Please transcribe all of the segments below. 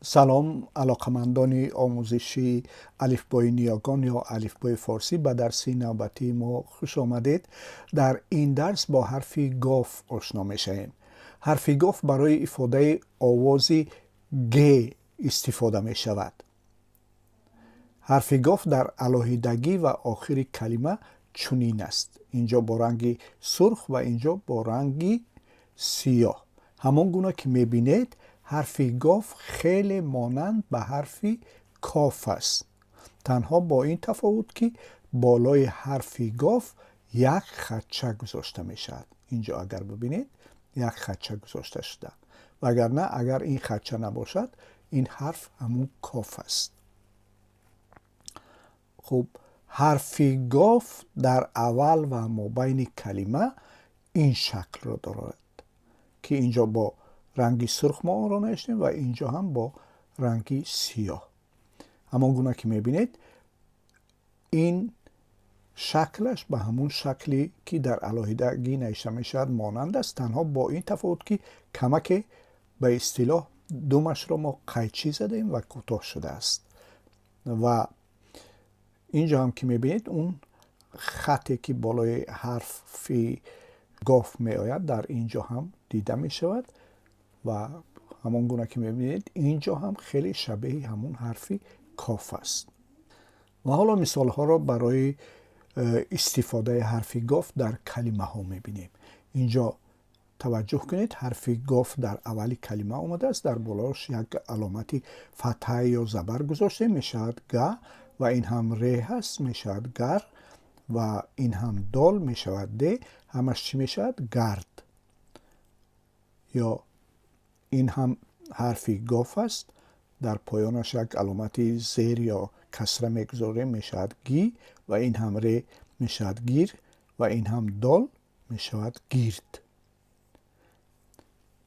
سلام علاقمندان آموزشی الفبای نیاگان یا الفبای فارسی به درس نوبتی ما خوش آمدید. در این درس با حرف گاف آشنا میشیم. حرف گاف برای ifade آوازی گ استفاده می شود. حرف گاف در علاهیدگی و آخر کلمه چنین است. اینجا با رنگ سرخ و اینجا با رنگ سیاه. همان گونه که میبینید حرف گاف خیلی مانند به حرف کاف است. تنها با این تفاوت که بالای حرف گاف یک خدشه گذاشته می شود. اینجا اگر ببینید یک خدشه گذاشته شده. وگرنه اگر این خدشه نباشد این حرف همون کاف است. خب حرف گاف در اول و مابین کلمه این شکل را دارد که اینجا با رنگی سرخ ما آن را نوشتیم و اینجا هم با رنگی سیاه. همان گونه که میبینید این شکلش به همون شکلی که در علاهیدگی نوشته میشد مانند است، تنها با این تفاوت که کمک به اصطلاح دومش را ما قیچی زدیم و کوتاه شده است. و اینجا هم که میبینید اون خطی که بالای حرف گاف می آید در اینجا هم دیده می شود و همان گونه که میبینید اینجا هم خیلی شبیه همون حرف کاف است. و حالا مثال ها را برای استفاده حرف گاف در کلمه ها میبینیم. اینجا توجه کنید حرف گاف در اولی کلمه آمده است، در بالاش یک علامتی فتحه یا زبر گذاشته می شود گ و این هم ر هست می شود گر و این هم دال می شود د، همش چی می شود گرد. یا این هم حرف گاف است، در پایانش یک علامتی زیر یا کسره میگذاره می شود گی و این هم ر می شود گیر و این هم دال می شود گیرد.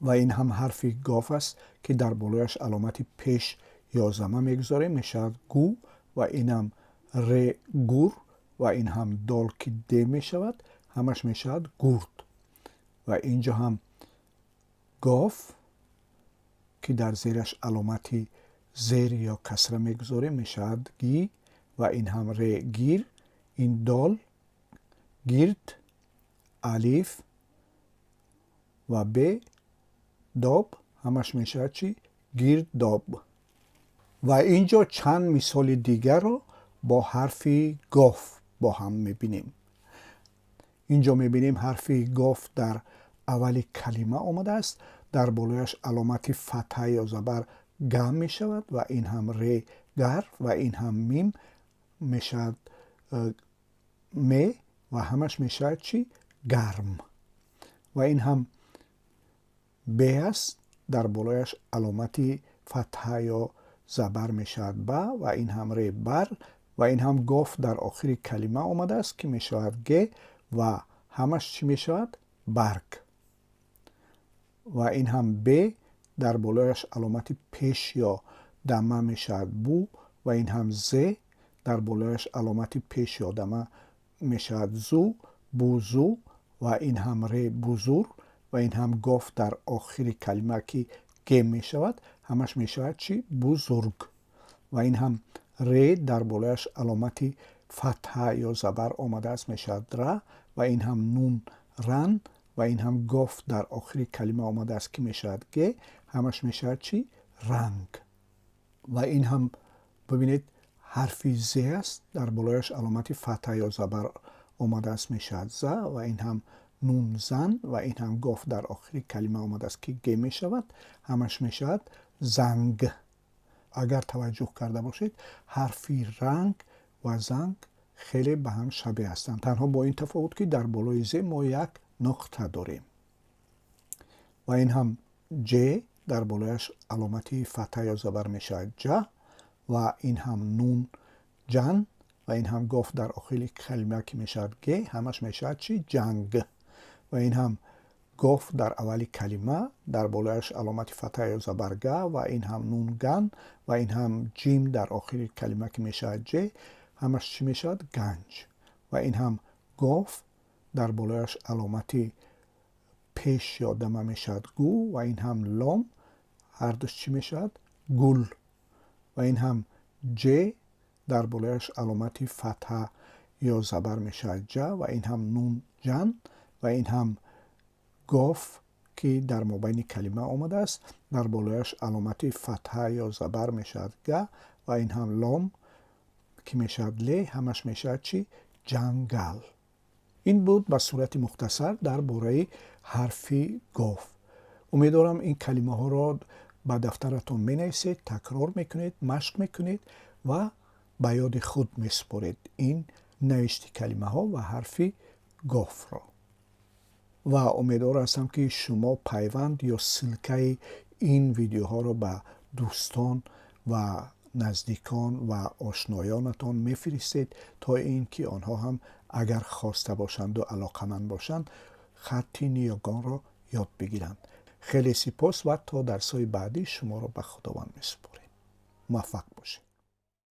و این هم حرف گاف است که در بالایش علامتی پیش یا زمه میگذاره می شود گو و این هم ر گور و این هم دال که د می شود همش می شود گورد. و اینجا هم گاف که در زیرش علامتی زیر یا کسره میگذاره می شود گی و این هم ر گیر، این دال گیرد، الف و ب داب همش می شود چی؟ گیرد داب. و اینجا چند مثال دیگر رو با حرف گاف با هم می بینیم. اینجا می بینیم حرف گاف در اولی کلمه آمده است، در بالایش علامتی فتحه یا زبر گ می شود و این هم ر گر و این هم میم می شود می و همش می شود چی؟ گرم. و این هم ب است، در بالایش علامتی فتحه یا زبر می شود با و این هم ر بر و این هم گاف در آخر کلمه آمده است که می شود گ و همش چی می شود؟ برگ. و این هم ب در بالایش علامتی پیش یا دمه می شود بو و این هم ز در بالایش علامتی پیش یا دمه می شود زو بوزو و این هم ر بزرگ و این هم گاف در آخر کلمه که گ می شود همش می شود چی؟ بزرگ. و این هم ر در بالایش علامتی فتحه یا زبر آمده است می شود ر و این هم نون رن و این هم گاف در آخر کلمه آمده است که می شود گ همش می شود چی؟ رنگ. و این هم ببینید حرف ز است، در بالایش علامتی فتحه یا زبر آمده است می شود ز و این هم نون زن و این هم گاف در آخر کلمه آمده است که گ می شود همش می شود زنگ. اگر توجه کرده باشید حرفی رنگ و زنگ خیلی به هم شبیه هستند، تنها با این تفاوت که در بالای ز ما یک نقطه داریم. و این هم ج در بالایش علامتی فتحه یا زبر می شود ج و این هم نون جن و این هم گاف در آخر کلمه که می شود گ همش می شود چی؟ جنگ. و این هم گاف در اولی کلمه در بالایش علامت فتحه یا زبر گ و این هم نون گن و این هم جیم در آخر کلمه که می شود ج همش چی می شود؟ گنج. و این هم گاف در بالایش علامتی پیش یا دمه می شود گو و این هم لام هر دوش چی می شود؟ گل و این هم ج در بالایش علامت فتحه یا زبر میشه ج و این هم نون جن و این هم گاف که در مابین کلمه آمده است در بالایش علامت فتحه یا زبر میشد گ و این هم لام که میشد ل همش میشد چی؟ جنگل. این بود به صورت مختصر درباره حرف گاف. امیدوارم این کلمه ها را به دفترتون می نویسید، تکرار میکنید، مشق میکنید و به یاد خود میسپارید این نوشت کلمه ها و حرف گاف را. و امیدوار هستم که شما پیوند یا سلکه این ویدیوها را به دوستان و نزدیکان و آشنایانتان میفرستید تا اینکه آنها هم اگر خواسته باشند و علاقمند باشند خط نیاگان را یاد بگیرند. خیلی سپاس و تا درس‌های بعدی شما را به خداوند میسپاریم. موفق باشید.